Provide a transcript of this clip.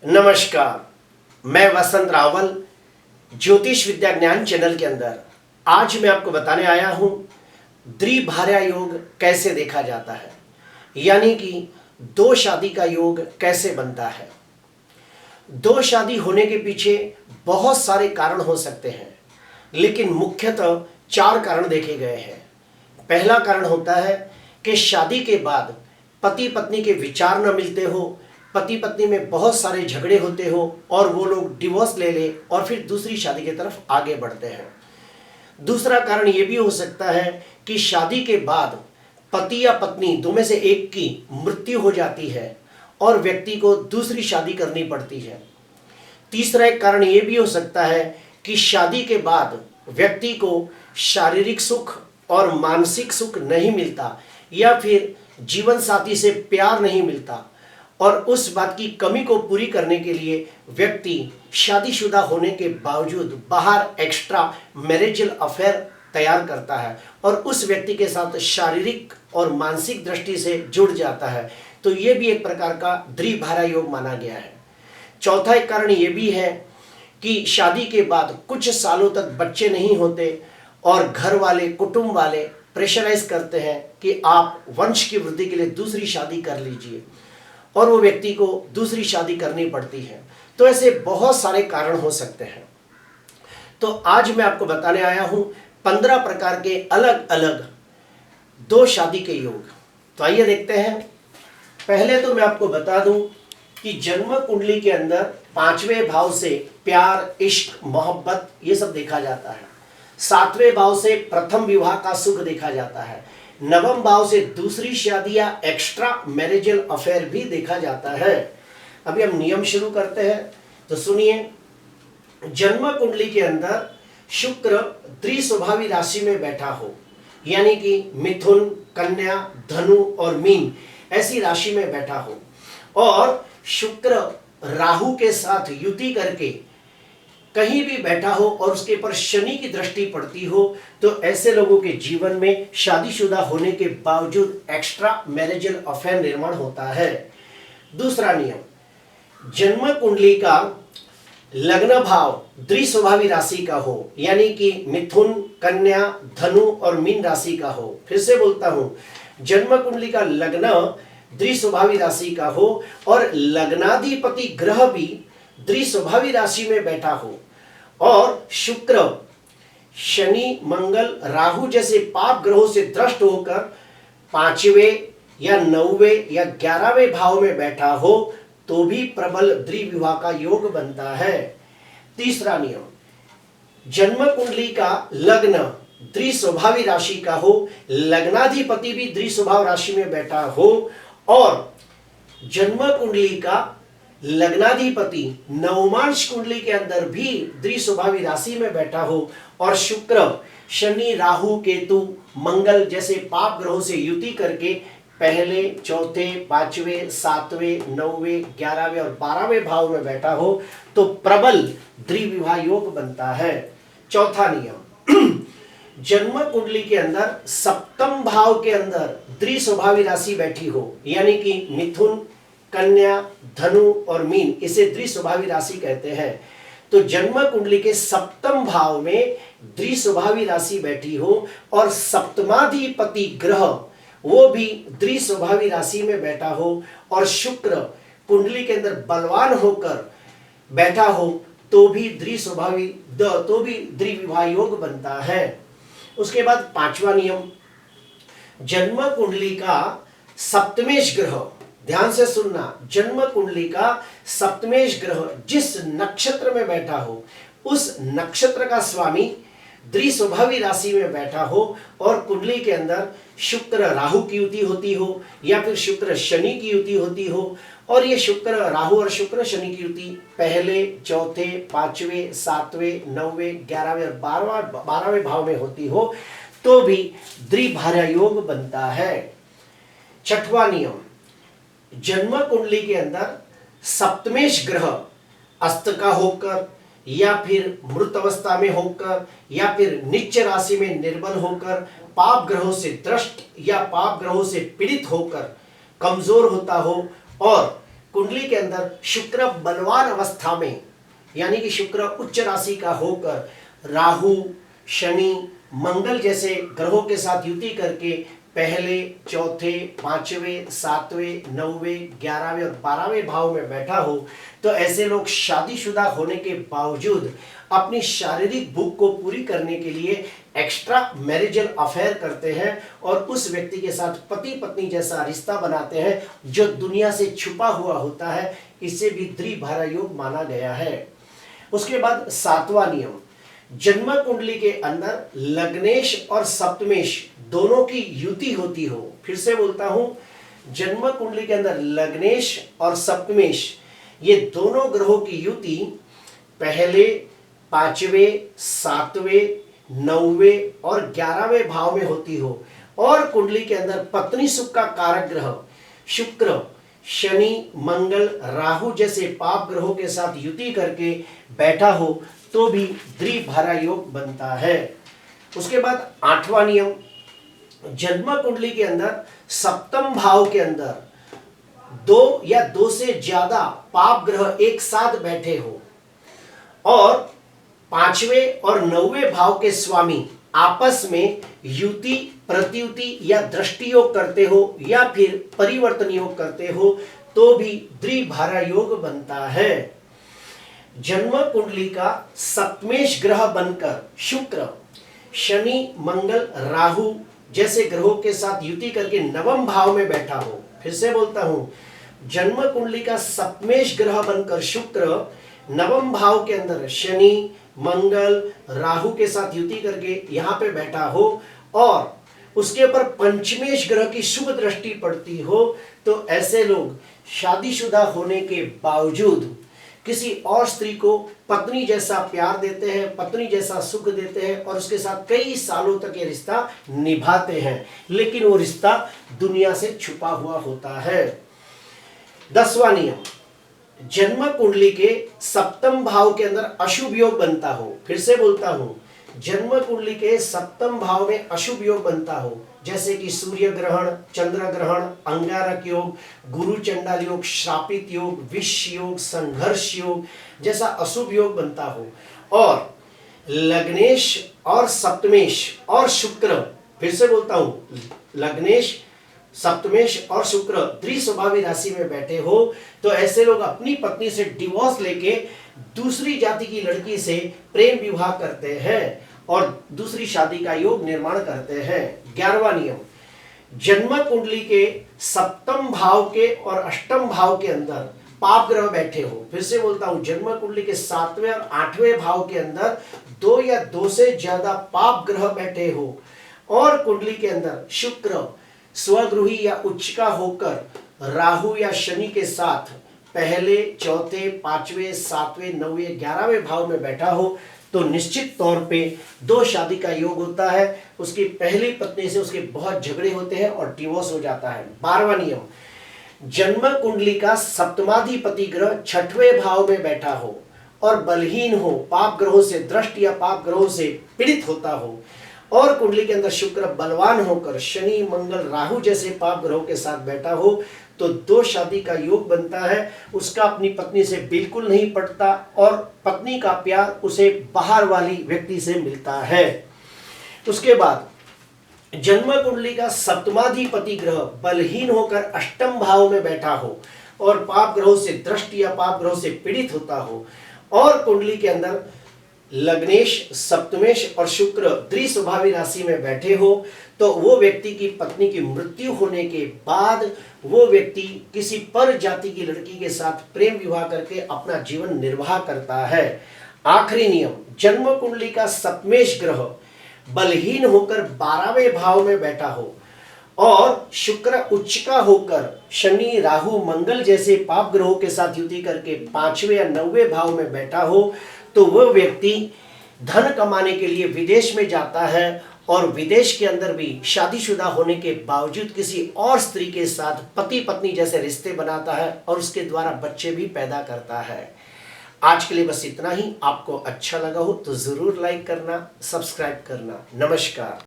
नमस्कार, मैं वसंत रावल ज्योतिष विद्या ज्ञान चैनल के अंदर आज मैं आपको बताने आया हूं द्विभार्या योग कैसे देखा जाता है, यानी कि दो शादी का योग कैसे बनता है। दो शादी होने के पीछे बहुत सारे कारण हो सकते हैं, लेकिन मुख्यतः चार कारण देखे गए हैं। पहला कारण होता है कि शादी के बाद पति पत्नी के विचार न मिलते हो, पति पत्नी में बहुत सारे झगड़े होते हो और वो लोग डिवोर्स ले ले और फिर दूसरी शादी की तरफ आगे बढ़ते हैं। दूसरा कारण ये भी हो सकता है कि शादी के बाद पति या पत्नी दो में से एक की मृत्यु हो जाती है और व्यक्ति को दूसरी शादी करनी पड़ती है। तीसरा एक कारण ये भी हो सकता है कि शादी के बाद व्यक्ति को शारीरिक सुख और मानसिक सुख नहीं मिलता या फिर जीवन साथी से प्यार नहीं मिलता और उस बात की कमी को पूरी करने के लिए व्यक्ति शादीशुदा होने के बावजूद बाहर एक्स्ट्रा मैरिजल अफेयर तैयार करता है और उस व्यक्ति के साथ शारीरिक और मानसिक दृष्टि से जुड़ जाता है। तो ये भी एक प्रकार का द्विभार्या योग माना गया है। चौथा एक कारण ये भी है कि शादी के बाद कुछ सालों तक बच्चे नहीं होते और घर वाले कुटुंब वाले प्रेशराइज करते हैं कि आप वंश की वृद्धि के लिए दूसरी शादी कर लीजिए और वो व्यक्ति को दूसरी शादी करनी पड़ती है। तो ऐसे बहुत सारे कारण हो सकते हैं। तो आज मैं आपको बताने आया हूं 15 प्रकार के अलग अलग दो शादी के योग। तो आइए देखते हैं। पहले तो मैं आपको बता दूं कि जन्म कुंडली के अंदर 5वें भाव से प्यार, इश्क, मोहब्बत ये सब देखा जाता है। 7वें भाव से प्रथम विवाह का सुख देखा जाता है। 9वें भाव से दूसरी शादी या एक्स्ट्रा मैरिजल अफेयर भी देखा जाता है। अभी हम नियम शुरू करते हैं, तो सुनिए। जन्म कुंडली के अंदर शुक्र द्विस्वभावी राशि में बैठा हो, यानी कि मिथुन, कन्या, धनु और मीन ऐसी राशि में बैठा हो और शुक्र राहु के साथ युति करके कहीं भी बैठा हो और उसके पर शनि की दृष्टि पड़ती हो, तो ऐसे लोगों के जीवन में शादीशुदा होने के बावजूद एक्स्ट्रा मैरिजल अफेयर निर्माण होता है। दूसरा नियम, जन्म कुंडली का लग्न भाव द्विस्वभावी राशि का हो, यानी कि मिथुन, कन्या, धनु और मीन राशि का हो। फिर से बोलता हूं, जन्म कुंडली का लग्न द्विस्वभावी राशि का हो और लग्नाधिपति ग्रह भी द्विस्वभावी राशि में बैठा हो और शुक्र, शनि, मंगल, राहु जैसे पाप ग्रहों से द्रष्ट होकर 5वें या 9वें या 11वें भाव में बैठा हो, तो भी प्रबल द्विविवाह का योग बनता है। तीसरा नियम, जन्म कुंडली का लग्न द्विस्वभावी राशि का हो, लग्नाधिपति भी द्विस्वभाव राशि में बैठा हो और जन्म कुंडली का लग्नाधिपति नवमांश कुंडली के अंदर भी द्विस्वभावी राशि में बैठा हो और शुक्र, शनि, राहु, केतु, मंगल जैसे पाप ग्रहों से युति करके पहले, चौथे, 5वें, 7वें, 9वें, 11वें और 12वें भाव में बैठा हो, तो प्रबल द्विविवाह योग बनता है। चौथा नियम, जन्म कुंडली के अंदर सप्तम भाव के अंदर द्विस्वभावी राशि बैठी हो, यानी कि मिथुन, कन्या, धनु और मीन, इसे द्विस्वभावी राशि कहते हैं। तो जन्म कुंडली के सप्तम भाव में द्विस्वभावी राशि बैठी हो और सप्तमाधिपति ग्रह वो भी द्विस्वभावी राशि में बैठा हो और शुक्र कुंडली के अंदर बलवान होकर बैठा हो, तो भी द्विविवाह योग बनता है। उसके बाद 5वां नियम, जन्म कुंडली का सप्तमेश ग्रह, ध्यान से सुनना, जन्म कुंडली का सप्तमेश ग्रह जिस नक्षत्र में बैठा हो, उस नक्षत्र का स्वामी द्विस्वभावी राशि में बैठा हो और कुंडली के अंदर शुक्र राहु की युति होती हो या फिर शुक्र शनि की युति होती हो और ये शुक्र राहु और शुक्र शनि की युति पहले, चौथे, 5वें, 7वें, 9वें, 11वें और 12वें भाव में होती हो, तो भी द्विभार्या योग बनता है। 6वां नियम, जन्म कुंडली के अंदर सप्तमेश ग्रह अस्त का होकर या फिर मृत अवस्था में होकर या फिर नीच राशि में निर्बल होकर पाप ग्रहों से द्रष्ट या पाप ग्रहों से पीड़ित होकर कमजोर होता हो और कुंडली के अंदर शुक्र बलवान अवस्था में, यानी कि शुक्र उच्च राशि का होकर राहु, शनि, मंगल जैसे ग्रहों के साथ युति करके पहले, चौथे, पांचवें, सातवें, नौवें, 11वें और 12वें भाव में बैठा हो, तो ऐसे लोग शादीशुदा होने के बावजूद अपनी शारीरिक भूख को पूरी करने के लिए एक्स्ट्रा मैरिजल अफेयर करते हैं और उस व्यक्ति के साथ पति पत्नी जैसा रिश्ता बनाते हैं जो दुनिया से छुपा हुआ होता है। इसे भी द्विभारा योग माना गया है। उसके बाद 7वां नियम, जन्म कुंडली के अंदर लग्नेश और सप्तमेश दोनों की युति होती हो। फिर से बोलता हूं, जन्म कुंडली के अंदर लग्नेश और सप्तमेश ये दोनों ग्रहों की युति पहले, 5वें, 7वें, 9वें और 11वें भाव में होती हो और कुंडली के अंदर पत्नी सुख का कारक ग्रह शुक्र, शनि, मंगल, राहु जैसे पाप ग्रहों के साथ युति करके बैठा हो तो भी द्विभारा योग बनता है। उसके बाद 8वां नियम, जन्म कुंडली के अंदर सप्तम भाव के अंदर 2 या 2 से ज्यादा पाप ग्रह एक साथ बैठे हो और 5वें और 9वें भाव के स्वामी आपस में युति, प्रतियुति या दृष्टि योग करते हो या फिर परिवर्तन योग करते हो तो भी द्विभारा योग बनता है। जन्म कुंडली का सप्तमेश ग्रह बनकर शुक्र, शनि, मंगल, राहु जैसे ग्रहों के साथ युति करके 9वें भाव में बैठा हो। फिर से बोलता हूं, जन्म कुंडली का सप्तमेश ग्रह बनकर शुक्र 9वें भाव के अंदर शनि, मंगल, राहु के साथ युति करके यहां पे बैठा हो और उसके ऊपर पंचमेश ग्रह की शुभ दृष्टि पड़ती हो तो ऐसे लोग शादीशुदा होने के बावजूद किसी और स्त्री को पत्नी जैसा प्यार देते हैं, पत्नी जैसा सुख देते हैं और उसके साथ कई सालों तक ये रिश्ता निभाते हैं, लेकिन वो रिश्ता दुनिया से छुपा हुआ होता है। 10वां नियम, जन्म कुंडली के सप्तम भाव के अंदर अशुभ योग बनता हो। फिर से बोलता हूं, जन्म कुंडली के सप्तम भाव में अशुभ योग बनता हो, जैसे कि सूर्य ग्रहण, चंद्र ग्रहण, अंगारक योग, गुरु चंडाल योग, श्रापित योग, विष योग, संघर्ष योग जैसा अशुभ योग बनता हो और लग्नेश और सप्तमेश और शुक्र, फिर से बोलता हूं, लग्नेश, सप्तमेश और शुक्र द्विस्वभावी राशि में बैठे हो तो ऐसे लोग अपनी पत्नी से डिवोर्स लेके दूसरी जाति की लड़की से प्रेम विवाह करते हैं और दूसरी शादी का योग निर्माण करते हैं। 11वां नियम, जन्म कुंडली के सप्तम भाव के और अष्टम भाव के अंदर पाप ग्रह बैठे हो। फिर से बोलता हूं, जन्म कुंडली के 7वें और 8वें भाव के अंदर 2 या 2 से ज्यादा पाप ग्रह बैठे हो और कुंडली के अंदर शुक्र स्वगृही या उच्च का होकर राहु या शनि के साथ पहले, चौथे, 5वें, 7वें, 9वें, 11वें भाव में बैठा हो तो निश्चित तौर पे 2 शादी का योग होता है। उसकी पहली पत्नी से उसके बहुत झगड़े होते हैं और डिवोर्स हो जाता है। 12वां नियम, जन्म कुंडली का सप्तमाधिपति ग्रह 6वें भाव में बैठा हो और बलहीन हो, पाप ग्रहों से दृष्ट या पाप ग्रहों से पीड़ित होता हो और कुंडली के अंदर शुक्र बलवान होकर शनि, मंगल, राहु जैसे पाप ग्रहों के साथ बैठा हो तो 2 शादी का योग बनता है। उसका अपनी पत्नी से बिल्कुल नहीं पटता और पत्नी का प्यार उसे बाहर वाली व्यक्ति से मिलता है। उसके बाद जन्म कुंडली का सप्तमाधिपति ग्रह बलहीन होकर अष्टम भाव में बैठा हो और पाप ग्रहों से दृष्ट या पाप ग्रहों से पीड़ित होता हो और कुंडली के अंदर लग्नेश, सप्तमेश और शुक्र द्विस्वभावी राशि में बैठे हो तो वो व्यक्ति की पत्नी की मृत्यु होने के बाद वो व्यक्ति किसी पर जाति की लड़की के साथ प्रेम विवाह करके अपना जीवन निर्वाह करता है। आखिरी नियम, जन्म कुंडली का सप्तमेश ग्रह बलहीन होकर 12वें भाव में बैठा हो और शुक्र उच्च का होकर शनि, राहु, मंगल जैसे पाप ग्रहों के साथ युति करके 5वें या 9वें भाव में बैठा हो तो वह व्यक्ति धन कमाने के लिए विदेश में जाता है और विदेश के अंदर भी शादीशुदा होने के बावजूद किसी और स्त्री के साथ पति पत्नी जैसे रिश्ते बनाता है और उसके द्वारा बच्चे भी पैदा करता है। आज के लिए बस इतना ही। आपको अच्छा लगा हो तो जरूर लाइक करना, सब्सक्राइब करना। नमस्कार।